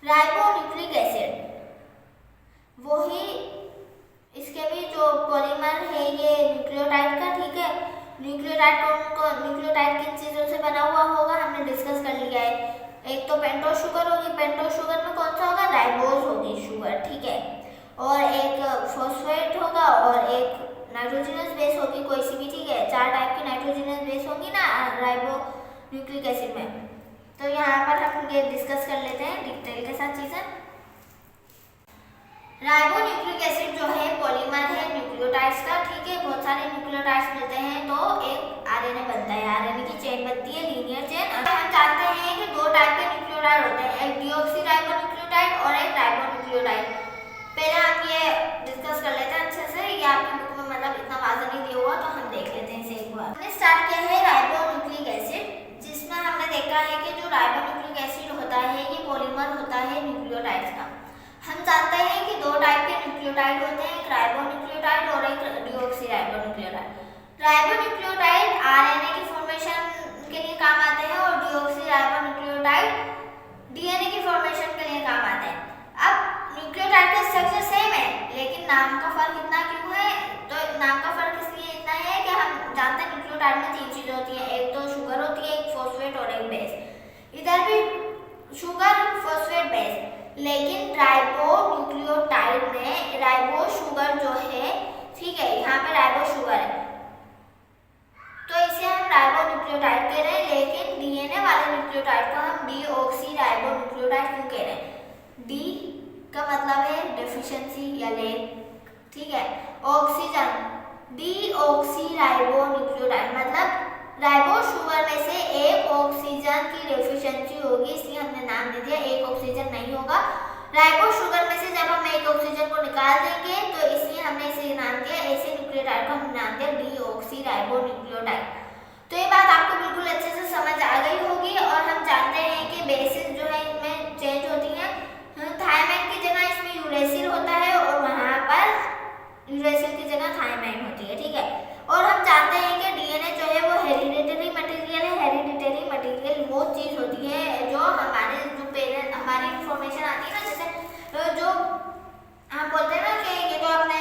Ribonucleic acid, वही इसके भी जो पॉलीमर है ये न्यूक्लियोटाइड का, ठीक है। न्यूक्लियोटाइड किन चीजों से बना हुआ होगा हमने डिस्कस कर लिया है। एक तो पेंटोज शुगर होगी, पेंटोज शुगर में कौन सा होगा, राइबोज होगी शुगर, ठीक है। और एक फॉस्फेट होगा और एक नाइट्रोजनस बेस होगी कोई सी भी, ठीक है। 4 टाइप की नाइट्रोजनस बेस होगी ना राइबोन्यूक्लिक एसिड में। तो यहाँ पर हम ये डिस्कस कर लेते हैं डिटेल के साथ चीजें। राइबोन्यूक्लिक एसिड जो है पॉलीमर है न्यूक्लियोटाइड्स का, ठीक है। बहुत सारे न्यूक्लियोटाइड्स मिलते हैं तो एक आरएनए बनता है, आरएनए की चेन बनती है, लीनियर चेन। हम जानते हैं कि 2 टाइप के न्यूक्लियोटाइड होते हैं, एक डीऑक्सीराइबोन्यूक्लियोटाइड और एक राइबोन्यूक्लियोटाइड। पहले हम ये डिस्कस कर लेते हैं अच्छे से, ये आपकी बुक में मतलब इतना वाज़न नहीं दिया हुआ तो हम देख लेते हैं इसे एक बार। हमने स्टार्ट किया है राइबोन्यूक्लिक एसिड, जिसमें हमने देखा है कि जो राइबोन्यूक्लिक एसिड होता है ये पॉलीमर होता है न्यूक्लियोटाइड्स का। हम जानते हैं कि 2 टाइप के न्यूक्लियोटाइड होते हैं, एक राइबोन्यूक्लियोटाइड और एक डीऑक्सीराइबोन्यूक्लियोटाइड। राइबोन्यूक्लियोटाइड आरएनए की फॉर्मेशन के लिए काम आते हैं और डीऑक्सीराइबोन्यूक्लियोटाइड डीएनए की फॉर्मेशन के लिए काम आते हैं। अब न्यूक्लियोटाइड का स्ट्रक्चर सेम है लेकिन नाम का फर्क इतना क्यों है, तो नाम का फर्क इसलिए इतना है कि हम जानते हैं न्यूक्लियोटाइड में 3 चीजें होती हैं, एक तो शुगर होती है, एक फॉस्फेट और एक बेस। इधर भी शुगर फॉस्फेट बेस, लेकिन राइबोन्यूक्लियोटाइड में राइबो शुगर जो है, ठीक है, यहाँ पे राइबो शुगर है तो इसे हम राइबोन्यूक्लियोटाइड कह रहे हैं। लेकिन डीएनए वाले न्यूक्लियोटाइड को हम डीऑक्सीराइबोन्यूक्लियोटाइड क्यों कह रहे हैं। डी का मतलब है डेफिशिएंसी या लैक, ठीक है। ऑक्सीजन, डीऑक्सीराइबोन्यूक्लियोटाइड मतलब राइबो शुगर में से एक ऑक्सीजन की डेफिशिएंसी होगी, इसलिए हमने नाम दे दिया, एक ऑक्सीजन नहीं होगा। राइबो शुगर में से जब हम एक ऑक्सीजन को निकाल देंगे तो इसलिए हमने इसे नाम दिया, ऐसे न्यूक्लियोटाइड को हम नाम दिया डीऑक्सीराइबोन्यूक्लियोटाइड। तो ये बात आपको बिल्कुल अच्छे से समझ आ गई होगी। और हम जानते हैं कि बेसिस जो है इनमें चेंज होती हैं, थायमाइन की जगह इसमें यूरेसिल होता है और वहाँ पर यूरेसिल की जगह थायमाइन होती है, ठीक है। और हम जानते हैं कि डीएनए जो है वो हेरिडिटरी मटेरियल है। हेरिडिटरी मटेरियल वो चीज़ होती है जो हमारे जो पेरेंट हमारी इंफॉर्मेशन आती है ना, जैसे जो हम बोलते हैं ना कि ये तो अपने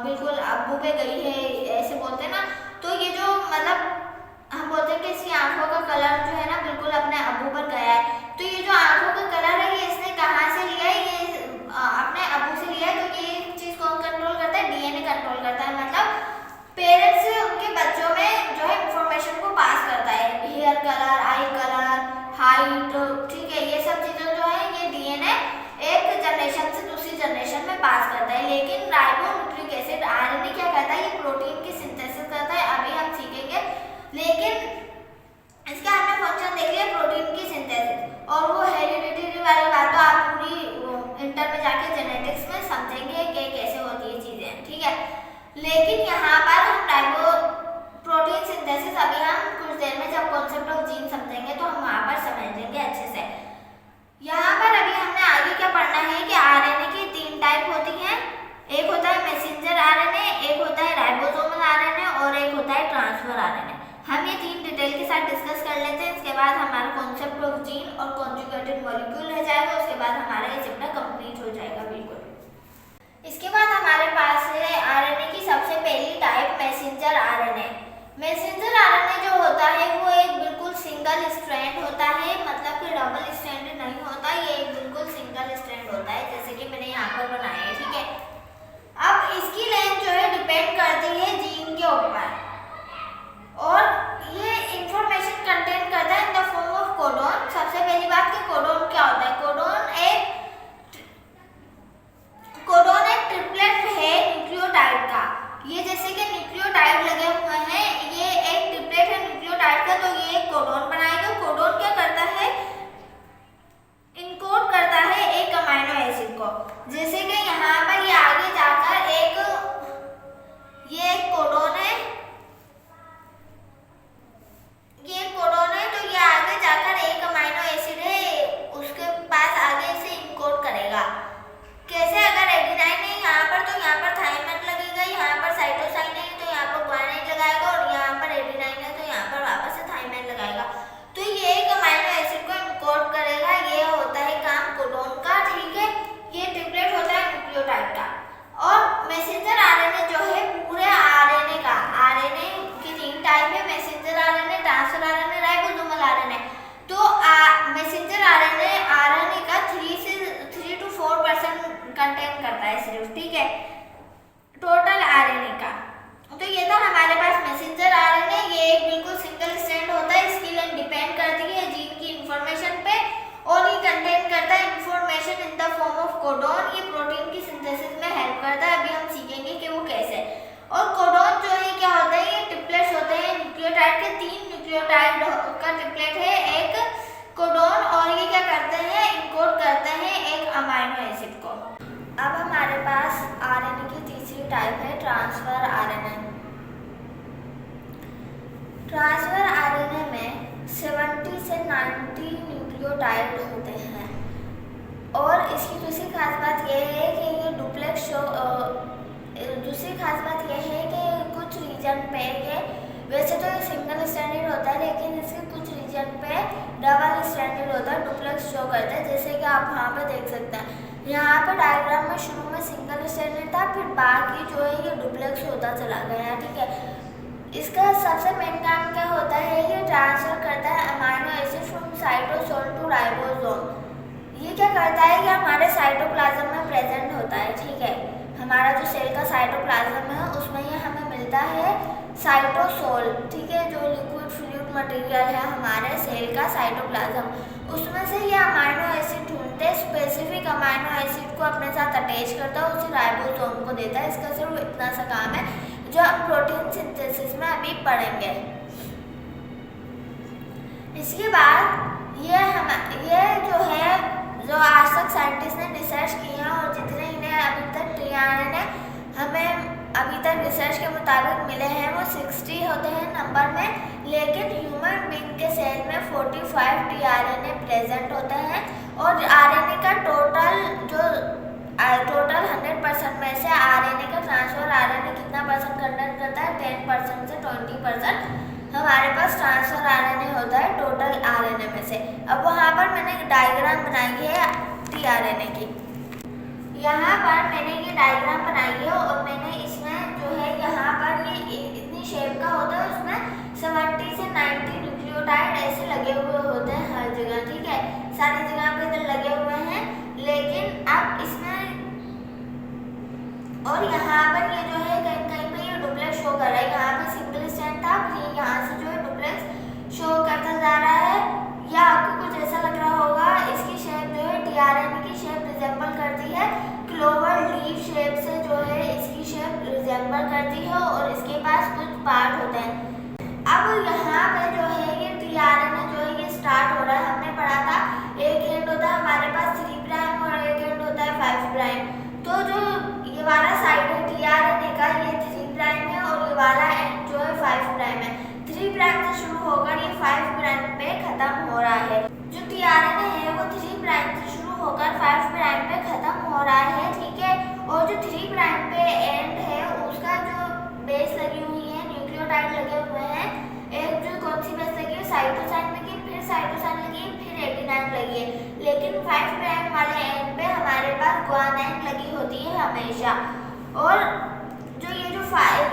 बिल्कुल अब्बू पे गई है, ऐसे बोलते हैं ना, तो ये जो मतलब हम बोलते हैं कि इसकी आंखों का कलर जो है ना बिल्कुल अपने अब्बू पर गया है। तो ये जो आंखों का कलर है ये इसने कहाँ से लिया है, ये अपने अब्बू से लिया है। तो ये चीज़ कौन कंट्रोल करता है, डीएनए कंट्रोल करता है। मतलब पेरेंट्स से उनके बच्चों में जो है इंफॉर्मेशन को पास करता है, hair colour, eye colour, height, ठीक है। ये सब चीज़ें जो है ये डीएनए एक जनरेशन से दूसरी जनरेशन में पास करता है। लेकिन राइबोन्यूक्लिक एसिड आरएनए क्या करता है, ये प्रोटीन की सिंथेसिस करता है, अभी हम सीखेंगे। लेकिन इसका हमने फंक्शन देख लिया, प्रोटीन की सिंथेसिस। और वो हेरिडिटरी वाली बात तो आप पूरी इंटर में जाके जेनेटिक्स में समझेंगे कि कैसे होती है चीज़ें, ठीक है। लेकिन यहाँ पर हम राइबो प्रोटीन सिंथेसिस अभी हम कुछ देर में जब कॉन्सेप्ट ऑफ जीन समझेंगे तो हम वहाँ पर समझ लेंगे अच्छे से। यहाँ पर अभी हमने आगे क्या पढ़ना है कि आरएनए की 3 टाइप होती हैं, एक होता है मैसेंजर आरएनए, एक होता है राइबोसोमल आरएनए और एक होता है ट्रांसफर आरएनए। हम ये 3 डिटेल के साथ डिस्कस कर लेते हैं, इसके बाद हमारा कॉन्सेप्ट ऑफ जीन और कॉन्जुगेटेड मॉलिक्यूल रह जाएगा, उसके बाद हमारा ये चैप्टर कंप्लीट हो जाएगा बिल्कुल। इसके बाद हमारे पास है आरएनए की सबसे पहली type messenger RNA. Messenger RNA जो होता है वो एक बिल्कुल सिंगल स्ट्रैंड होता है, मतलब कि डबल स्ट्रैंड नहीं होता, ये एक बिल्कुल सिंगल स्ट्रैंड होता है, जैसे कि मैंने यहाँ पर बनाया है, ठीक है। अब इसकी लेंथ जो है डिपेंड करती है जीन के ऊपर और ये इंफॉर्मेशन कंटेन करता है in the form of codon. सबसे पहली बात कि कोडोन क्या होता है। कोडोन एक ट्रिपलेट है न्यूक्लियोटाइड का। ये जैसे कि न्यूक्लियोटाइड लगे हुए हैं, ये एक ट्रिपलेट है न्यूक्लियोटाइड का, तो ये एक कोडोन बनाएगा। कोडोन क्या करता है, इनकोड करता है एक अमीनो एसिड को। जैसे कि यहाँ पर ये आगे जाकर ये एक कोडोन है, ये कोडोन है, तो ये आगे जाकर एक अमीनो एसिड है उसके पास आगे इसे इनकोड करेगा। कैसे, अगर एडेनाइन है यहाँ पर तो यहाँ पर थायमाइन लगेगा, यहाँ पर साइटोसाइन है तो यहाँ पर ग्वानिन लगाएगा और यहाँ पर एडेनाइन है तो यहाँ पर वापस से थायमाइन लगाएगा। तो ये एक अमीनो एसिड को इनकोड करेगा, ये होता है काम कंटेन करता है सिर्फ, ठीक है, टोटल आरएनए का। तो ये था हमारे पास मैसेंजर आरएनए, ये एक बिल्कुल सिंगल स्ट्रैंड होता है, इसकी लेंथ डिपेंड करती है जीन की इंफॉर्मेशन पे और ये कंटेन करता है information in the form of codon. ये प्रोटीन की सिंथेसिस में हेल्प करता है, अभी हम सीखेंगे कि वो कैसे। और कोडॉन जो है क्या होता है, ये ट्रिपलेट्स होते हैं न्यूक्लियोटाइड के, 3 न्यूक्लियोटाइड का ट्रिपलेट है एक कोडॉन, और ये क्या करते हैं, इनकोड करते हैं एक अमाइनो एसिड को। अब हमारे पास आरएनए की तीसरी टाइप है ट्रांसफर आरएनए। ट्रांसफर आरएनए में 70 से 90 न्यूक्लियोटाइड होते हैं और इसकी दूसरी खास बात यह है कि ये डुप्लेक्स दूसरी खास बात यह है कि कुछ रीजन पे ये वैसे तो ये सिंगल स्ट्रैंडेड होता है, लेकिन इसके कुछ रीजन पे डबल स्ट्रैंडेड होता है, डुप्लेक्स शो करता है, जैसे कि आप यहाँ पे देख सकते हैं। यहाँ पे डायग्राम में शुरू में सिंगल स्ट्रैंडेड था, फिर बाकी जो है ये डुप्लेक्स होता चला गया, ठीक है। इसका सबसे मेन काम क्या होता है, ये ट्रांसफर करता है amino acid from cytosol to ribosome. ये क्या करता है, ये हमारे साइटोप्लाज्म में प्रेजेंट होता है, ठीक है। हमारा जो सेल का साइटोप्लाज्म है उसमें ये हमें मिलता है साइटोसोल, ठीक है, जो लिक्विड फ्लूइड मटेरियल है हमारे सेल का साइटोप्लाज्म, उसमें से ये अमाइनो एसिड ढूंढते हैं, स्पेसिफिक अमाइनो एसिड को अपने साथ अटैच करता है, उसे राइबोसोम को देता है। इसका सिर्फ इतना सा काम है जो हम प्रोटीन सिंथेसिस में अभी पढ़ेंगे। इसके बाद ये जो है, जो आज तक साइंटिस्ट ने रिसर्च की है और जितने इन्हें अभी तक टीआरएनए हमें अभी तक रिसर्च के मुताबिक मिले हैं वो 60 होते हैं नंबर में, लेकिन ह्यूमन बीइंग के सेल में 45 टीआरएनए प्रेजेंट होते हैं और आरएनए का टोटल 100% में से आरएनए का ट्रांसफर आरएनए कितना परसेंट कंटेन करता है, 10% से 20% हमारे पास ट्रांसफर आरएनए होता है टोटल आरएनए में से। अब वहाँ पर मैंने एक डायग्राम बनाई है टीआरएनए की, यहाँ पर मैंने ये डायग्राम बनाई है और मैंने इसमें जो है यहाँ पर ये इतनी शेप का होता है, उसमें 70 से 90 न्यूक्लियोटाइड ऐसे लगे हुए होते हैं हर जगह, ठीक है, सारी जगह पे इधर लगे हुए हैं। लेकिन अब इसमें और यहाँ पर ये जो है कहीं कहीं पे ये डुप्लेक्स शो कर रहा है, यहाँ पे सिंगल स्ट्रैंड था, ये यहाँ से जो है डुप्लेक्स शो करता जा रहा है। या आपको कुछ ऐसा लग रहा होगा, इसकी शेप जो है टीआरएनए की शेप रिजेंबल करती है, क्लोवर लीफ शेप से जो है इसकी शेप रिजेंबल करती है और इसके पास कुछ पार्ट होते हैं। अब यहाँ पे जो है ये टीआरएनए जो है ये स्टार्ट हो रहा है, हमने पढ़ा था एक एंड होता है हमारे पास 3 प्राइम और एक एंड होता है 5 प्राइम। तो जो ये वाला साइड है टीआरएनए का, ये 3 प्राइम है और ये वाला एंड जो है 5 प्राइम है। 3 प्राइम से शुरू होकर ये 5 प्राइम पे खत्म हो रहा है। जो टीआरएनए है वो 3 प्राइम से शुरू होकर 5 प्राइम पे खत्म हो रहा है, ठीक है। और जो 3 प्राइम पे एंड है उसका जो बेस लगी हुई है, न्यूक्लियोटाइड लगे हुए हैं, एक जो कौन सी बेस लगी है, साइटोसाइन लगी, फिर साइटोसाइन लगी, फिर एडेनाइन लगी है। लेकिन 5 प्राइम वाले एंड पे हमारे पास ग्वानाइन लगी होती है हमेशा। और जो ये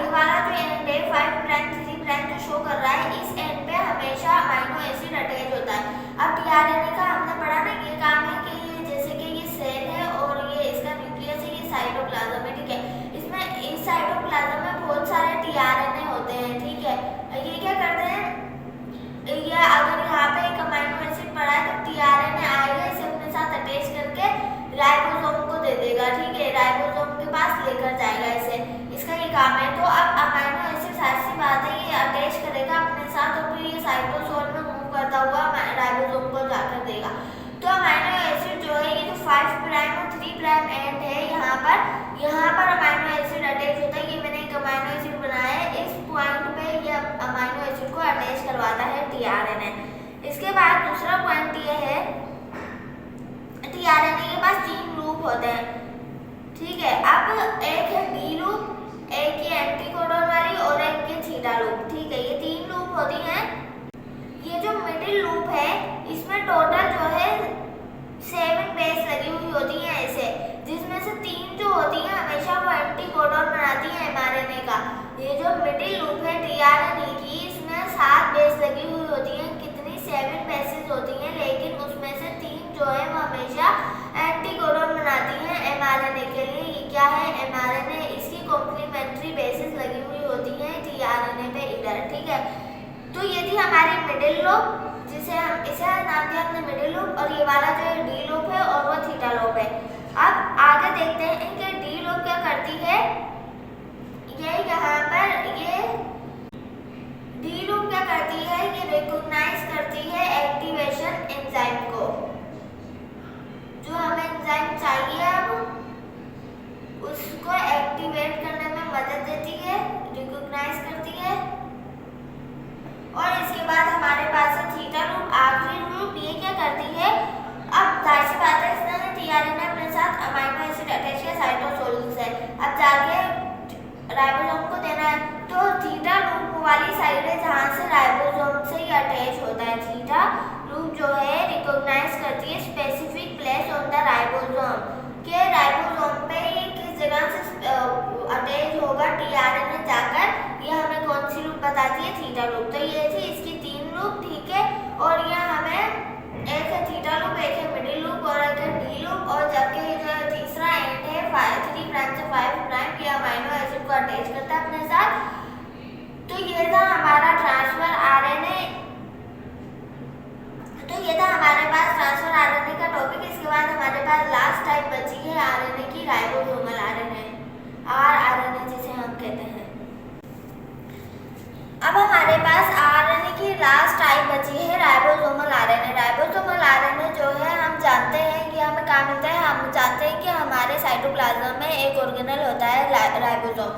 वाला जो एंड है 5 प्राइम 3 प्राइम जो शो कर रहा है, इस एंड पे हमेशा अमाइनो एसिड अटैच होता है। अब टीआरएनए का हमने पढ़ा ना, ये काम है कि ये जैसे कि ये सेल है और ये इसका न्यूक्लियस है, ये साइटोप्लाज्म है, ठीक है। इसमें इस साइटोप्लाज्म में बहुत सारे टीआरएनए होते हैं, ठीक है। ये क्या करते हैं, ये अगर यहाँ पे एक अमाइनो एसिड पड़ा है तो टीआरएनए आएगा, इसे अपने साथ अटैच करके राइबोसोम को दे देगा, ठीक है, राइबोसोम के पास लेकर जाएगा इसे, इसका ये काम है। तो अब अमाइनो एसिड सारी सी बात है, ये अटैच करेगा अपने साथ और फिर ये साइटोसोल में मूव करता हुआ राइबोसोम को जाकर देगा। तो अमाइनो एसिड जो है ये जो 5 प्राइम और 3 प्राइम एंड है, यहाँ पर अमाइनो एसिड अटैच होता है। ये मैंने एक अमाइनो एसिड बनाया है, इस पॉइंट पे ये अमाइनो एसिड को अटैच करवाता है टीआरएनए। इसके बाद दूसरा पॉइंट ये है, टीआरएनए के पास 3 लूप होते हैं, ठीक है। अब एक है डी लूप, एक ये एंटीकोडॉन वाली और एक ये थीटा लूप, ठीक है, ये 3 लूप होती हैं। ये जो मिडिल लूप है इसमें टोटल जो है 7 बेस लगी हुई होती हैं ऐसे, जिसमें से 3 जो होती हैं हमेशा वो एंटीकोडॉन बनाती हैं एमआरएनए का। ये जो मिडिल लूप है टीआरएनए की, इसमें 7 बेस लगी हुई होती हैं, कितनी 7 बेसेस होती हैं, लेकिन उसमें से 3 जो है वो हमेशा एंटीकोडॉन बनाती हैं एमआरएनए मिडिल लूप, जिसे हम इसे नाम दिया हमने मिडिल लूप, और ये वाला जो डी लूप है और वो थीटा लूप है। अब आगे देखते हैं कि डी लूप क्या करती है। ये यहाँ पर ये डी लूप क्या करती है, ये रिकॉग्नाइज करती है एक्टिवेशन एंजाइम को। जो हमें एंजाइम चाहिए अब उसको एक्टिवेट करने में मदद देती है, रिकॉग्नाइज करती है। और इसके बाद हमारे पास है थीटा लूप, आखिरी लूप। ये क्या करती है, अब जाहिर सी बात है इसने टीआरएनए अपने साथ अमीनो एसिड अटैच किया साइटोसोल से, अब जाके राइबोसोम को देना है। तो थीटा लूप वाली साइड है जहाँ से राइबोसोम से ही अटैच होता है। थीटा लूप जो है रिकॉग्नाइज करती है specific place on the ribosome, के राइबोसोम पे किस जगह से अटैच होगा टीआरएनए जाकर, ये हमें कौन सी लूप बताती है, थीटा लूप। तो ये थी इसकी 3 लूप, ठीक है। और ये हमें एक है थीटा लूप, एक है मिडिल लूप और एक है डी लूप, और जबकि जो तीसरा एंड है 3 प्राइम से 5 प्राइम, ये अमीनो एसिड को अटैच करता है अपने साथ। तो ये था हमारा ट्रांसफर आरएनए, तो ये था हमारे पास ट्रांसफर आरएनए का टॉपिक। इसके बाद हमारे पास लास्ट टाइप बची है आरएनए की, राइबोसोमल आरएनए, आरएनए जिसे हम कहते हैं। अब हमारे पास आरएनए की लास्ट टाइप बची है राइबोसोमल आरएनए। राइबोसोमल आरएनए जो है हम जानते हैं कि हमें क्या मिलता है, हम जानते हैं कि हमारे साइटोप्लाज्म में एक ऑर्गेनेल होता है राइबोसोम।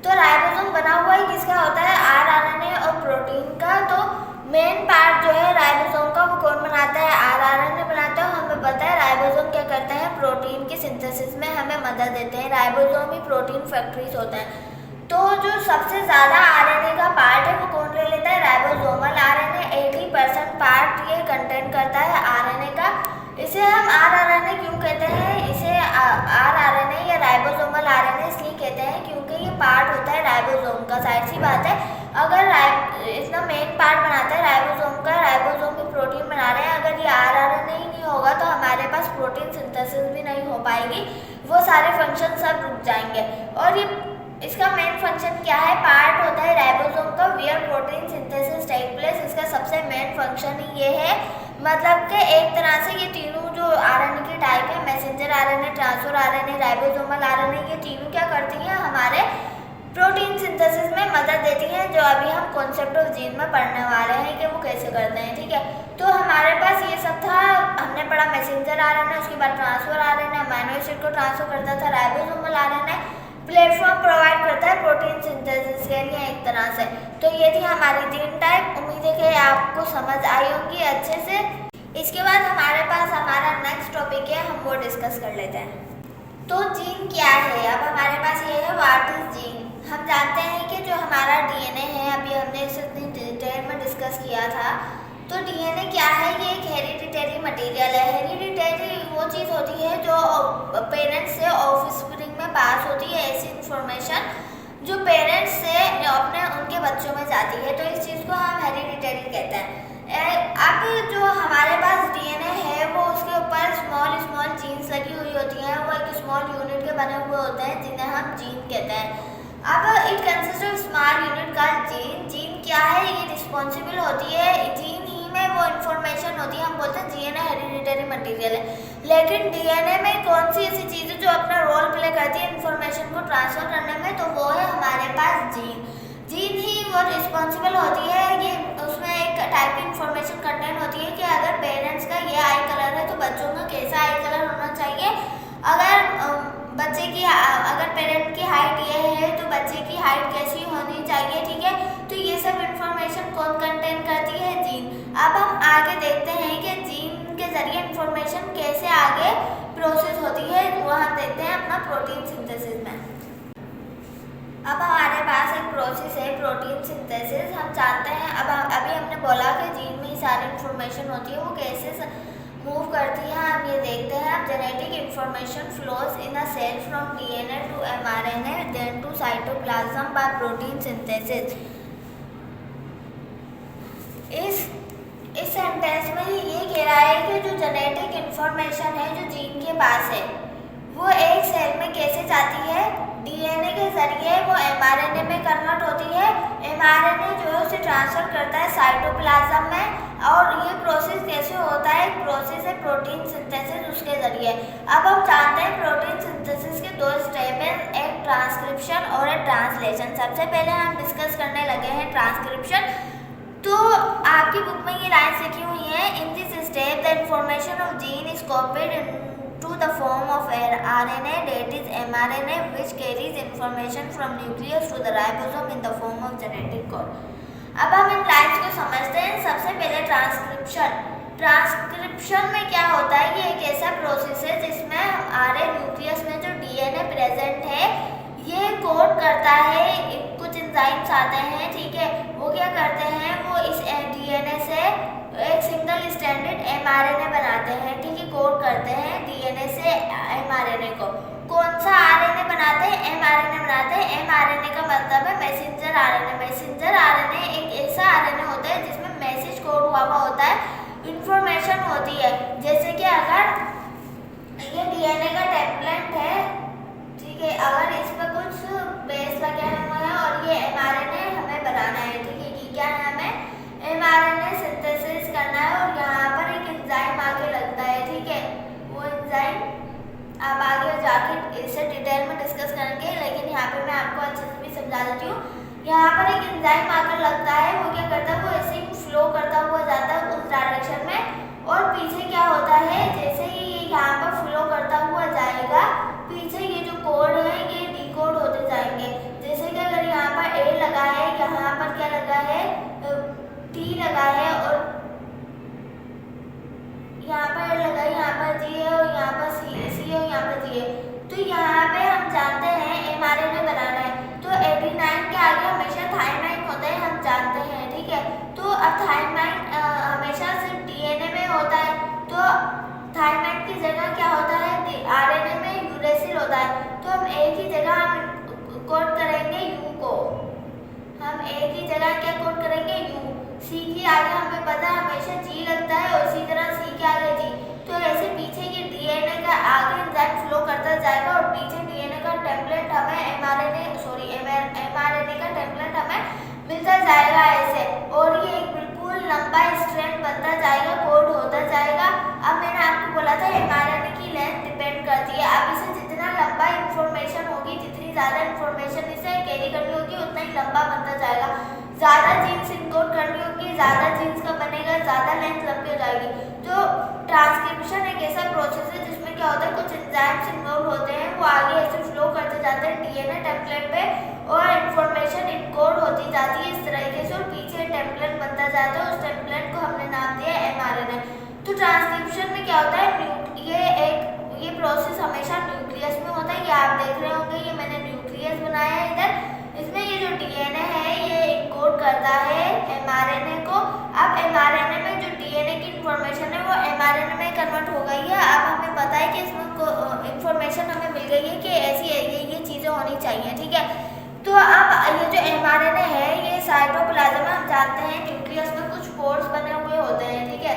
तो राइबोसोम बना हुआ ही किसका होता है, आरएनए और प्रोटीन का। तो मेन पार्ट जो है राइबोसोम का वो कौन बनाता है, आरएनए बनाता है। हमें पता है राइबोसोम क्या करते हैं, प्रोटीन की सिंथेसिस में हमें मदद देते हैं। राइबोसोम ही प्रोटीन फैक्ट्रीज होते हैं। तो जो सबसे ज़्यादा आरएनए का पार्ट है वो कौन ले लेता है, राइबोसोमल आरएनए। 80% पार्ट ये कंटेन करता है आरएनए का। इसे हम आरआरएनए क्यों कहते हैं, इसे आरआरएनए या राइबोसोमल आरएनए इसलिए कहते हैं क्योंकि ये पार्ट होता है राइबोसोम का। जाहिर सी बात है अगर इतना मेन पार्ट बनाता है राइबोसोम का, राइबोसोम भी प्रोटीन बना रहे हैं, अगर ये आरआरएनए ही नहीं होगा तो हमारे पास प्रोटीन सिंथेसिस भी नहीं हो पाएगी, वो सारे फंक्शन सब रुक जाएंगे। और ये इसका मेन फंक्शन क्या है, पार्ट होता है राइबोसोम का where protein synthesis take place. इसका सबसे मेन फंक्शन ही ये है, मतलब कि एक तरह से ये तीनों जो आरएनए की टाइप है, messenger RNA, transfer RNA, ribosomal RNA, ये तीनों क्या करती हैं, हमारे प्रोटीन सिंथेसिस में मदद देती हैं, जो अभी हम कॉन्सेप्ट ऑफ जीन में पढ़ने वाले हैं कि वो कैसे करते हैं। ठीक है, तो हमारे पास ये सब था, हमने पढ़ा मैसेंजर आरएनए, उसके बाद ट्रांसफर आरएनए अमीनो एसिड को ट्रांसफर करता था, राइबोसोमल आरएनए प्लेटफॉर्म प्रोवाइड करता है प्रोटीन सिंथेसिस के लिए एक तरह से। तो ये थी हमारी 3 टाइप। उम्मीद है कि आपको समझ आई होगी अच्छे से। इसके बाद हमारे पास हमारा नेक्स्ट टॉपिक है, हम वो डिस्कस कर लेते हैं। तो जीन क्या है, अब हमारे पास ये है व्हाट इज जीन। हम जानते हैं कि जो हमारा डीएनए है, अभी हमने इसे इतनी डिटेल में डिस्कस किया था। तो डीएनए क्या है, ये एक हेरिडिटरी मटेरियल है। हेरिडिटरी वो चीज़ होती है जो पेरेंट्स से ऑफस्प्रिंग में पास होती है, ऐसी इंफॉर्मेशन जो पेरेंट्स से अपने उनके बच्चों में जाती है। तो इस चीज़ को हम हेरिडिटरी कहते हैं। अब जो हमारे पास डीएनए है वो उसके ऊपर स्मॉल स्मॉल जीन्स लगी हुई होती हैं, वो एक स्मॉल यूनिट के बने हुए होते हैं जिन्हें हम जीन कहते हैं। अब it consist of small unit का जीन। जीन क्या है, ये रिस्पॉन्सिबल होती है, जीन ही में वो इन्फॉर्मेशन होती है, हम बोलते हैं डीएनए हेरिडिटरी मटेरियल है। लेकिन डीएनए में कौन सी ऐसी चीज़ है जो अपना रोल प्ले करती है इन्फॉर्मेशन को ट्रांसफर करने में, तो वो है हमारे पास जीन। जीन ही वो रिस्पॉन्सिबल होती है, ये उसमें एक टाइप की इन्फॉर्मेशन कंटेंट होती है कि अगर पेरेंट्स का ये आई कलर है तो बच्चों का कैसा आई कलर होना चाहिए, अगर बच्चे की अगर पेरेंट की हाइट ये है तो बच्चे की हाइट कैसी होनी चाहिए। ठीक है, तो ये सब इन्फॉर्मेशन कौन कंटेन करती है, जीन। अब हम आगे देखते हैं कि जीन के जरिए इन्फॉर्मेशन कैसे आगे प्रोसेस होती है, वो हम देखते हैं अपना प्रोटीन सिंथेसिस में। अब हमारे पास एक प्रोसेस है प्रोटीन सिंथेसिस। हम जानते हैं, अब अभी हमने बोला कि जीन में ही सारी इन्फॉर्मेशन होती है, वो कैसे मूव करती है हम ये देखते हैं। अब genetic information flows in a cell from DNA to mRNA then to cytoplasm by protein synthesis. इस सेंटेंस में ये कह रहा है कि जो जेनेटिक इंफॉर्मेशन है जो जीन के पास है वो एक सेल में कैसे जाती है, डीएनए के जरिए वो एमआरएनए में कन्वर्ट होती है, mRNA जो है उसे ट्रांसफर करता है साइटोप्लाज्म में। और ये प्रोसेस कैसे होता है? एक प्रोसेस है प्रोटीन सिंथेसिस, उसके जरिए। अब हम जानते हैं प्रोटीन सिंथेसिस के दो स्टेप हैं, एक ट्रांसक्रिप्शन और एक ट्रांसलेशन। सबसे पहले हम डिस्कस करने लगे हैं ट्रांसक्रिप्शन। तो आपकी बुक में ये लाइन्स लिखी हुई हैं, in this step the information of gene is copied into the form of RNA that is mRNA which carries information from nucleus to the ribosome in the form of genetic code। अब हम इन lines को समझते हैं। सबसे पहले transcription. Transcription में क्या होता है? ये एक ऐसा प्रोसेस है जिसमें हमारे न्यूक्लियस में जो DNA प्रेजेंट है ये कोड करता है। कुछ एंजाइम्स आते हैं, ठीक है, वो क्या करते हैं, वो इस DNA से एक सिंगल स्टैंडर्ड mRNA बनाते हैं, ठीक है, कोड करते हैं DNA से mRNA को। कौन सा RNA बनाते हैं? mRNA बनाते हैं। mRNA का मतलब है मैसेंजर RNA। मैसेंजर RNA एक ऐसा RNA होता है जिसमें मैसेज कोड हुआ होता है, इंफॉर्मेशन होती है। जैसे कि अगर ये DNA का टेम्पलेट है, ठीक है, अगर इसमें कुछ बेस वगैरह हुआ है और ये mRNA हमें बनाना है, ठीक है, कि क्या है, हमें mRNA सिंथेसिस करना है और यहाँ पर एक एंजाइम आके लगता है, ठीक है। वो एंजाइम आप आगे जाके इसे डिटेल में डिस्कस करेंगे, लेकिन यहाँ पे मैं आपको अच्छे से भी समझा देती हूँ। यहाँ पर एक एंजाइम आकर लगता है, वो क्या करता है, वो ऐसे ही फ्लो करता हुआ जाता है उस डायरेक्शन में। और पीछे क्या होता है, जैसे ही ये यहाँ पर फ्लो करता हुआ जाएगा, पीछे ये जो कोड है ये डिकोड होते जाएंगे। जैसे कि अगर यहाँ पर A लगा है, यहाँ पर क्या लगा है, T लगा है, और यहाँ पर लगा है, यहाँ पर G है, और यहाँ पर C है, और यहाँ पर G है। तो यहाँ पे हम जानते हैं mRNA बनाना है, तो एडेनाइन के आगे हमेशा थाइमाइन होता है, हम जानते हैं, ठीक है। तो अब थाइमाइन हमेशा सिर्फ DNA में होता है, तो थाइमाइन की जगह क्या होता है, RNA में यूरेसिल होता है। तो हम एक ही जगह हम कोड करेंगे U को, हम एक ही जगह क्या कोड करेंगे, U। C के आगे हमें पता है हमेशा G लगता है, और इसी तरह C के आगे G। तो ऐसे पीछे ये DNA का आगे एंजाइम फ्लो करता जाएगा और पीछे DNA का टेम्पलेट हमें mRNA का टेम्पलेट हमें मिलता जाएगा ऐसे, और ये एक बिल्कुल लंबा स्ट्रैंड बनता जाएगा, कोड होता जाएगा। अब मैंने आपको बोला था mRNA की लेंथ डिपेंड करती है। अब इसे जितना लंबा इंफॉर्मेशन होगी, जितनी ज़्यादा इंफॉर्मेशन इसे कैरी करनी होगी, उतना ही लंबा बनता जाएगा। ज़्यादा जीन्स इनकोड करनी होगी, ज़्यादा जीन्स का बनेगा, ज़्यादा लेंथ लंबी हो जाएगी। तो ट्रांसक्रिप्शन एक ऐसा प्रोसेस है जिसमें क्या होता है, कुछ एंजाइम्स इन्वॉल्व होते हैं, वो आगे ऐसे फ्लो करते जाते हैं DNA टेम्पलेट पे, और इंफॉर्मेशन इनकोड होती जाती है इस तरीके से, और पीछे टेम्पलेट बनता जाता है। उस टेम्पलेट को हमने नाम दिया mRNA। तो ट्रांसक्रिप्शन में क्या होता है, ये प्रोसेस हमेशा न्यूक्लियस में होता है। ये आप देख रहे होंगे, ये मैंने न्यूक्लियस बनाया है इधर। इसमें ये जो DNA है ये इनकोड करता है mRNA को। अब mRNA में जो DNA की इंफॉर्मेशन है वो mRNA में कन्वर्ट हो गई है। अब हमें पता है कि इसमें इंफॉर्मेशन हमें मिल गई है कि ऐसी ये चीज़ें होनी चाहिए, ठीक है। तो अब ये जो mRNA है ये साइटोप्लाज्म में, हम जानते हैं न्यूक्लियस में कुछ पोर्स बने हुए होते हैं, ठीक है,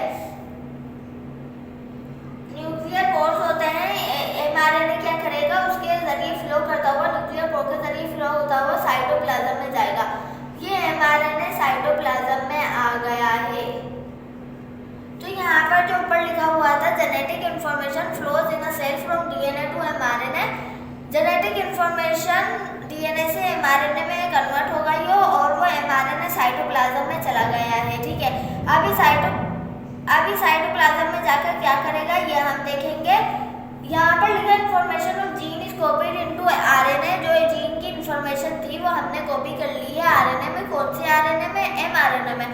न्यूक्लियर पोर्स होते हैं। mRNA क्या करेगा, उसके जरिए फ्लो करता हुआ, न्यूक्लियर पोर के जरिए फ्लो होता हुआ साइटोप्लाज्म में जाएगा। ये mRNA साइटोप्लाज्म में आ गया है। तो यहाँ पर जो ऊपर लिखा हुआ था, genetic information flows in a cell from DNA to mRNA। Genetic information DNA से mRNA में कन्वर्ट हो गई हो, और वो mRNA साइटोप्लाज्म में चला गया है, ठीक है। अभी साइटोप्लाज्म में जाकर क्या करेगा ये हम देखेंगे। यहाँ पर लिखा information of gene is copied into RNA। जो जीन की इंफॉर्मेशन थी वो हमने कॉपी कर ली है RNA में। कौन सी RNA में? mRNA में।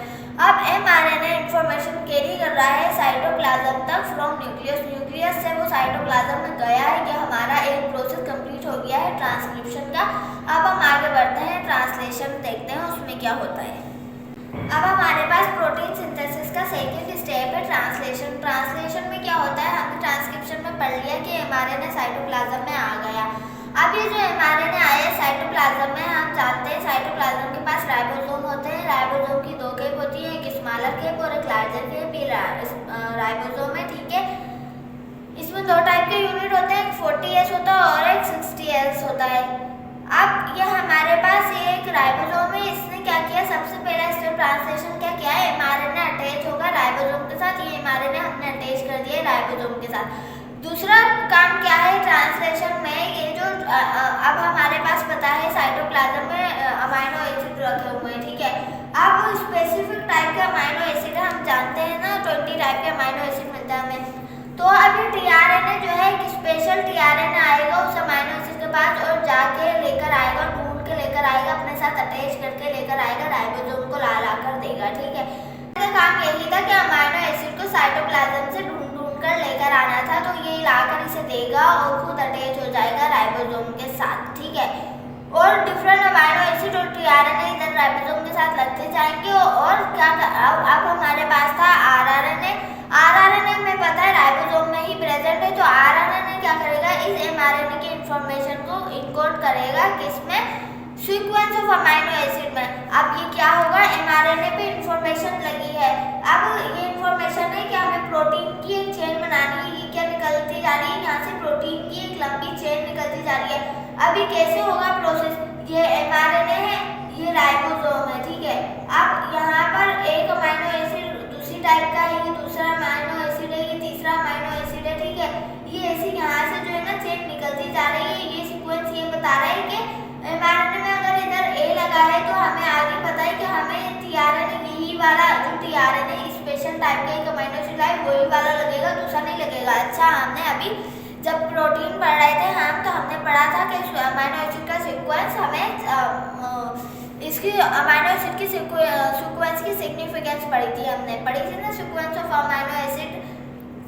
अब mRNA इंफॉर्मेशन कैरी कर रहा है साइटोप्लाज्म तक फ्रॉम न्यूक्लियस से वो साइटोप्लाज्म में गया है। ये हमारा एक प्रोसेस कंप्लीट हो गया है ट्रांसक्रिप्शन का। अब हम आगे बढ़ते हैं, ट्रांसलेशन देखते हैं उसमें क्या होता है। अब हमारे पास प्रोटीन सिंथेसिस का सेकंड स्टेप है ट्रांसलेशन। ट्रांसलेशन में क्या होता है, हमने ट्रांसक्रिप्शन में पढ़ लिया कि mRNA साइटोप्लाज्म में आ गया। अब ये जो mRNA आया साइटोप्लाज्म में, हम जानते हैं साइटोप्लाज्म के पास राइबोसोम होते हैं। राइबोसोम की दो केप होती है, एक स्मॉलर केप और एक लार्जर केप। ये राइबोसोम है, ठीक है। इसमें दो टाइप के यूनिट होते हैं, एक 40S होता है और एक 60S होता है। अब ये हमारे पास ये एक राइबोसोम है, इसने क्या किया, सबसे पहला स्टेप ट्रांसलेशन क्या किया है, एमआरएनए अटैच होगा राइबोसोम के साथ, ये एमआरएनए हमने अटैच कर दिया राइबोसोम के साथ। दूसरा काम क्या है ट्रांसलेशन में, ये जो अब हमारे पास पता है साइटोप्लाज्म में अमाइनो एसिड रखे हुए हैं, ठीक है। अब स्पेसिफिक टाइप के अमाइनो एसिड हम जानते हैं ना, 20 टाइप के अमाइनो एसिड मिलता है हमें। तो अभी टीआरएनए जो है एक स्पेशल टीआरएनए आएगा उस अमाइनो एसिड के पास और जाके लेकर आएगा, ढूंढ के लेकर आएगा, अपने साथ अटैच करके लेकर आएगा, राइबोसोम को ला कर देगा, ठीक है। इसका काम यही था कि अमाइनो एसिड को साइटोप्लाज्म से ढूंढ कर लेकर आना था, तो ये लाकर इसे देगा और खुद अटैच हो जाएगा राइबोसोम के साथ, ठीक है। और डिफरेंट अमाइनो एसिड और टीआरएनए इधर राइबोसोम के साथ लगते जाएंगे। और क्या अब हमारे पास था आरआरएनए। आरआरएनए में पता है राइबोसोम में ही प्रेजेंट है, तो आरआरएनए क्या करेगा, इस एमआरएनए की इंफॉर्मेशन को इनकोड करेगा किसमें, सीक्वेंस ऑफ अमाइनो एसिड में। अब ये क्या होगा, एमआरएनए पे इंफॉर्मेशन लगी है, अब ये इंफॉर्मेशन है कि हमें प्रोटीन की एक चेन बनानी है, ये क्या निकलती जा रही है, यहाँ से प्रोटीन की एक लंबी चेन निकलती जा रही है। अब ये कैसे होगा प्रोसेस, ये एमआरएनए है, ये राइबोसोम है, ठीक है। अब यहाँ पर एक अमाइनो एसिड दूसरी टाइप का है, ये दूसरा अमाइनो एसिड है, ये तीसरा अमाइनो एसिड है, ठीक है। ये ऐसे यहाँ से जो है ना चेन निकलती जा रही है, ये सीक्वेंस ये बता रहा है कि एमआरएनए में अगर इधर ए लगा है तो हमें आगे पता है कि हमें टीआरएनए यही वाला जो टीआरएनए स्पेशल टाइप का एक अमाइनो एसिड है वही वाला लगेगा, दूसरा नहीं लगेगा। अच्छा, हमने अभी जब प्रोटीन पढ़ रहे थे हम, तो हमने पढ़ा था कि अमाइनो एसिड का सीक्वेंस हमें इसकी अमाइनो एसिड की सीक्वेंस की सिग्निफिकेंस पढ़ी थी, हमने पढ़ी थी ना, sequence of amino acid,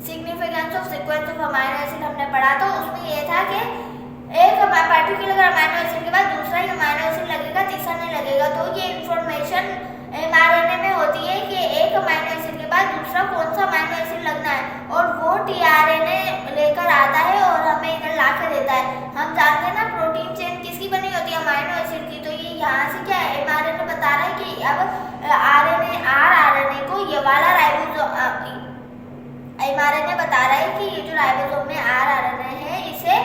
significance of sequence of amino acid हमने पढ़ा। तो उसमें ये था कि एक पर्टिकुलर अमाइनो एसिड के बाद दूसरा ही अमाइनो एसिड लगेगा, तीसरा नहीं लगेगा। तो ये इंफॉर्मेशन एमआरएनए में होती है कि एक अमाइनो एसिड के बाद दूसरा कौन सा अमाइनो एसिड लगना है, और वो टीआरएनए लेकर आता है और हमें इधर ला कर देता है। हम जानते हैं ना प्रोटीन चेन किसकी बनी होती है, अमाइनो एसिड की। तो ये यहाँ से क्या है, एमआरएनए बता रहा है कि अब आरआरएनए को ये वाला राइबोसोम, एमआरएनए बता रहा है कि ये जो राइबोसोम में आरआरएनए है, इसे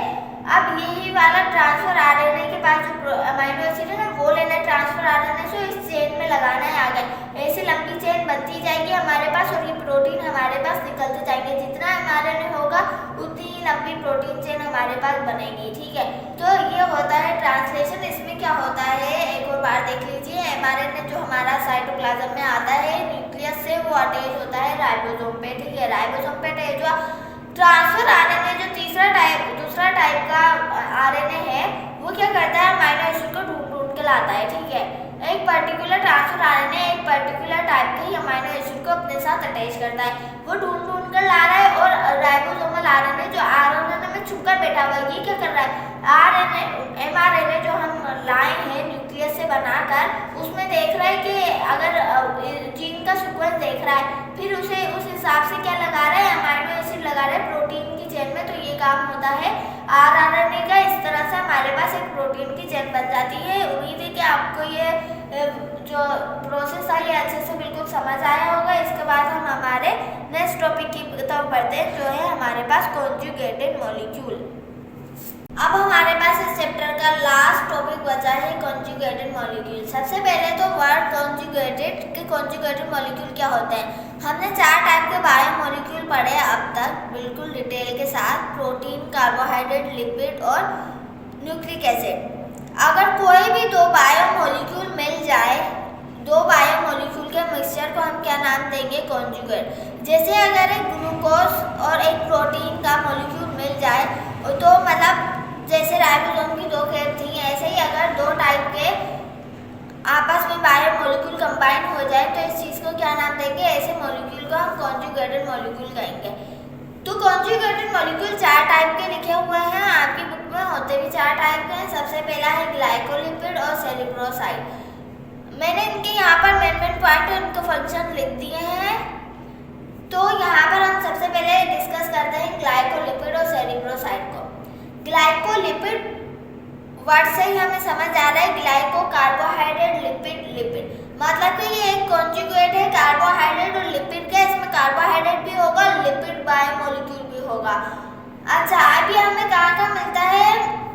अब यही वाला ट्रांसफर आरएनए के पास जो अमाइनो एसिड है ना वो लेना है, ट्रांसफर आरएनए से इस चेन में लगाना है आगे। ऐसे लंबी चेन बनती जाएगी हमारे पास और ये प्रोटीन हमारे पास निकलते जाएंगे। जितना एमआरएनए होगा उतनी ही लंबी प्रोटीन चेन हमारे पास बनेगी, ठीक है। तो ये होता है ट्रांसलेशन। इसमें क्या होता है एक और बार देख लीजिए, एमआरएनए जो हमारा साइटोप्लाज्म में आता है न्यूक्लियस से, वो अटैच होता है राइबोसोम पे, ठीक है। राइबोसोम पे अटैच हुआ, ट्रांसफर आरएनए जो दूसरा टाइप का आरएनए है वो क्या करता है, अमाइनो एसिड को ढूंढ के लाता है, ठीक है। एक पर्टिकुलर ट्रांसफर आरएनए एक पर्टिकुलर टाइप के ही अमाइनो एसिड को अपने साथ अटैच करता है, वो ढूंढ कर ला रहा है। और राइबोसोमल आरएनए जो आरएनए में छुपकर बैठा हुआ है, ये क्या कर रहा है, आरएनए एमआरएनए जो हम लाए हैं न्यूक्लियस से बनाकर, उसमें देख रहा है कि अगर जीन का सीक्वेंस देख रहा है, फिर उसे उस हिसाब से क्या लगा रहा है, अमाइनो एसिड लगा रहा है प्रोटीन की चेन में। तो ये काम होता है आरआरएनए का। इस तरह से हमारे पास एक प्रोटीन की चेन बन जाती है। उम्मीद है कि आपको ये जो प्रोसेस है ये अच्छे से बिल्कुल समझ आया होगा। इसके बाद हम हमारे नेक्स्ट टॉपिक की तरफ बढ़ते हैं, जो है हमारे पास कॉन्जुगेटेड मॉलिक्यूल। अब हमारे पास इस चैप्टर का लास्ट टॉपिक बचा है कॉन्जुगेटेड मॉलिक्यूल। सबसे पहले तो वर्ड कॉन्जुगेटेड के कॉन्जुगेटेड मॉलिक्यूल क्या होते हैं। हमने 4 टाइप के बायोमॉलिक्यूल पढ़े अब तक बिल्कुल डिटेल के साथ, प्रोटीन, कार्बोहाइड्रेट, लिपिड और न्यूक्लिक एसिड। अगर कोई भी 2 बायोमॉलिक्यूल मिल जाए, 2 बायोमॉलिक्यूल के मिक्सचर को हम क्या नाम देंगे, कॉन्जुगेट। जैसे अगर एक ग्लूकोज और एक प्रोटीन का मॉलिक्यूल मिल जाए, तो मतलब जैसे राइबोसोम की 2 खेप थी, ऐसे ही अगर 2 टाइप के आपस में बायोमॉलिक्यूल कंबाइन हो जाए तो इस चीज़ को क्या नाम देंगे, ऐसे मॉलिक्यूल को हम कॉन्जुगेटेड मॉलिक्यूल कहेंगे। तो कॉन्जुगेटेड मॉलिक्यूल 4 टाइप के लिखे हुए हैं, आपकी बुक में होते भी 4 टाइप के हैं। सबसे पहला है ग्लाइकोलिपिड और सेरिब्रोसाइड। मैंने इनके यहाँ पर मेन पॉइंट और इनके फंक्शन लिख दिए हैं। तो यहाँ पर हम सबसे पहले डिस्कस करते हैं ग्लाइकोलिपिड और सेरिब्रोसाइड को। ग्लाइकोलिपिड वर्ड से ही हमें समझ आ रहा है, ग्लाइको कार्बोहाइड्रेट, लिपिड लिपिड, मतलब कि ये एक कॉन्जुगेट है कार्बोहाइड्रेट और लिपिड का। इसमें कार्बोहाइड्रेट भी होगा, लिपिड बायोमॉलिक्यूल भी होगा। अच्छा, अभी हमें कहाँ मिलता है,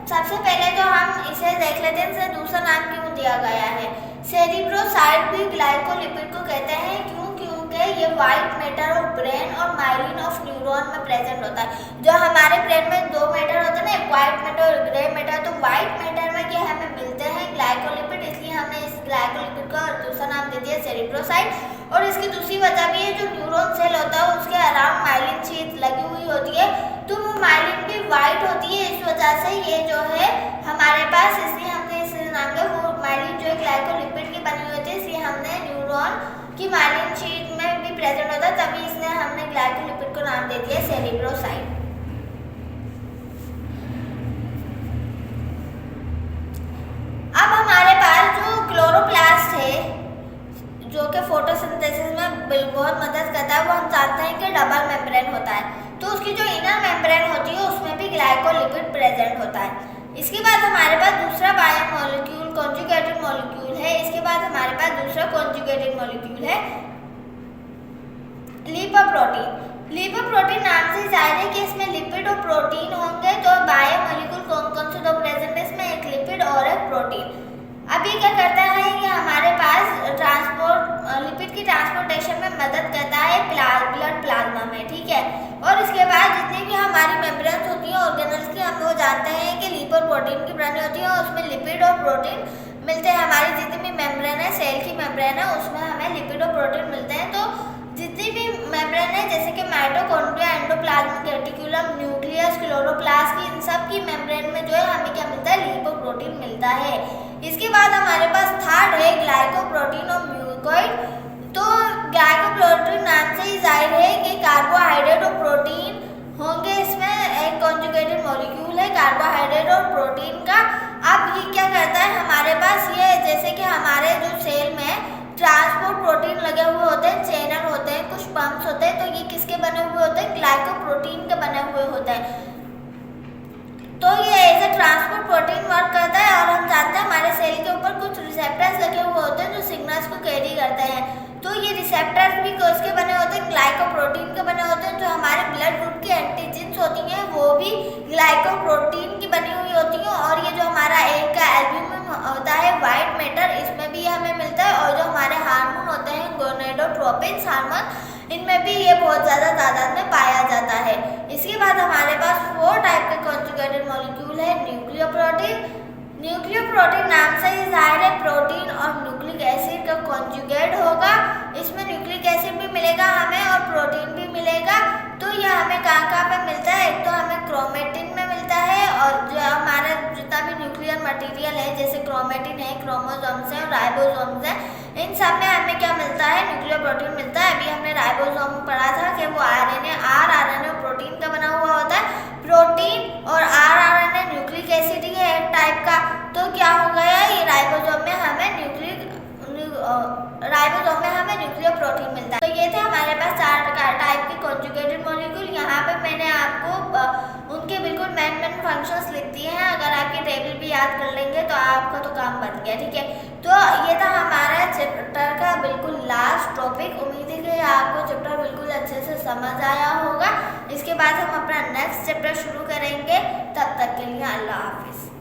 सबसे सबसे पहले तो हम इसे देख लेते हैं, इसे दूसरा नाम क्यों दिया गया है। सेरिब्रोसाइट भी ग्लाइकोलिपिड को कहते हैं, क्यों? क्योंकि ये व्हाइट मैटर ऑफ ब्रेन और माइलिन ऑफ न्यूरॉन में प्रेजेंट होता है। जो हमारे ब्रेन में दो मैटर होते हैं ना, एक व्हाइट मैटर और ग्रे मैटर, तो व्हाइट मैटर में ये हमें मिलते हैं ग्लाइकोलिपिड, इसलिए हमने इस ग्लाइकोलिपिड का दूसरा नाम दे दिया सेरिब्रोसाइट। और इसकी दूसरी वजह भी है, जो न्यूरॉन सेल होता है उसके अराउंड माइलिन शीट लगी हुई होती है, तो वो माइलिन भी व्हाइट होती है, इस वजह से ये जो है हमारे पास, इसलिए हमने इस नाम का, वो माइलिन जो है ग्लाइकोलिपिड की बनी हुई होती है, इसलिए हमने न्यूरॉन की माइलिन शीट में भी प्रेजेंट होता है, तभी इसलिए हमने ग्लाइकोलिपिड को नाम दे दिया सेरिब्रोसाइट। अब हमारे पास जो क्लोरोप्लास्ट है, जो कि फोटोसिंथेसिस में बहुत मदद करता है, वो हम जानते हैं कि डबल मेम्ब्रेन होता है, तो उसकी जो इनर मेम्ब्रेन होती है उसमें भी ग्लाइकोलिपिड प्रेजेंट होता है। इसके बाद हमारे पास दूसरा बायोमोलिक्यूल कॉन्जुगेटेड मॉलिक्यूल है। इसके बाद हमारे पास दूसरा कॉन्जुगेटेड मॉलिक्यूल है लिपोप्रोटीन। लिपोप्रोटीन नाम से जाहिर है कि इसमें लिपिड और प्रोटीन होंगे, तो बायोमोलिक्यूल कौन कौन से दो प्रेजेंट है इसमें, एक लिपिड और एक प्रोटीन। अब ये क्या करता है, ये हमारे पास लिपिड की ट्रांसपोर्टेशन में मदद करता है ब्लड प्लाज्मा में, ठीक है। और इसके बाद जितनी भी हमारी मेम्ब्रेन्स होती हैं ऑर्गेनल्स की, हम वो जानते हैं कि लिपोप्रोटीन की बनी होती है और उसमें लिपिड और प्रोटीन मिलते हैं। हमारी जितनी भी मेम्ब्रेन है, सेल की मेम्ब्रेन है, उसमें हमें लिपिड और प्रोटीन मिलते हैं। तो जितनी भी मेम्ब्रेन है, जैसे कि mitochondria, endoplasmic reticulum, nucleus, chloroplast, इन सब की मेम्ब्रेन में जो है हमें क्या मिलता है, लिपोप्रोटीन मिलता है। इसके बाद हमारे पास थर्ड है ग्लाइकोप्रोटीन और म्यूकोइड। तो ग्लाइकोप्रोटीन नाम से ही जाहिर है कि कार्बोहाइड्रेट और प्रोटीन होंगे, इसमें एक कॉन्जुगेटेड मॉलिक्यूल है कार्बोहाइड्रेट और प्रोटीन का। अब ये क्या करता है, हमारे पास ये, जैसे कि हमारे जो सेल में ट्रांसपोर्ट प्रोटीन लगे हुए होते हैं, चैनल होते हैं, कुछ पंप्स होते हैं, तो ये किसके बने हुए होते हैं, ग्लाइकोप्रोटीन के बने हुए होते हैं। तो ये ऐसे ट्रांसपोर्ट प्रोटीन वर्क करता है, और हम जानते हैं हमारे सेल के ऊपर कुछ रिसेप्टर्स लगे हुए होते हैं जो सिग्नल्स को कैरी करते हैं। तो ये रिसेप्टर्स भी किसके बने होते हैं, ग्लाइकोप्रोटीन के बने होते हैं। जो हमारे ब्लड ग्रुप की एंटीजेंस होती हैं वो भी ग्लाइकोप्रोटीन की बनी हुई होती हैं। और ये जो हमारा एक का एल्ब्यूमिन होता है व्हाइट मैटर, इसमें भी हमें मिलता है। और जो हमारे हार्मोन होते हैं गोनेडोट्रोपिन्स हार्मोन, इनमें भी ये बहुत ज़्यादा तादाद में पाया जाता है। इसके बाद हमारे पास 4 टाइप के कॉन्जुगेटेड मॉलिक्यूल है न्यूक्लियोप्रोटीन। न्यूक्लियोप्रोटीन नाम से ही जाहिर है प्रोटीन और न्यूक्लिक एसिड का कॉन्जुगेट होगा। इसमें न्यूक्लिक एसिड भी मिलेगा हमें और प्रोटीन भी मिलेगा। तो यह हमें कहाँ पे मिलता है, एक तो हमें क्रोमेटिन में मिलता है, और जो हमारा जितना भी न्यूक्लियर मटेरियल है, जैसे क्रोमेटिन है, क्रोमोसोम्स है, राइबोसोम्स है, इन सब में हमें क्या मिलता है, न्यूक्लियोप्रोटीन मिलता है। अभी हमने राइबोसोम पढ़ा था कि वो आरएनए और प्रोटीन का बना हुआ होता है। प्रोटीन और आरएनए न्यूक्लिक एसिड ही है एक टाइप का। तो क्या हो गया, ये राइबोसोम में हमें न्यूक्लियोप्रोटीन मिलता है। तो ये थे हमारे पास 4 टाइप के कॉन्जुगेटेड मॉलिक्यूल। यहाँ पे मैंने आपको उनके बिल्कुल मेन फंक्शंस लिख दिए हैं। अगर आपके टेबल भी याद कर लेंगे तो आपका तो काम बन गया, ठीक है। तो ये था हमारा चैप्टर का बिल्कुल लास्ट टॉपिक। उम्मीद है कि आपको चैप्टर बिल्कुल अच्छे से समझ आया होगा। इसके बाद हम अपना नेक्स्ट चैप्टर शुरू करेंगे। तब तक के लिए अल्लाह हाफिज़।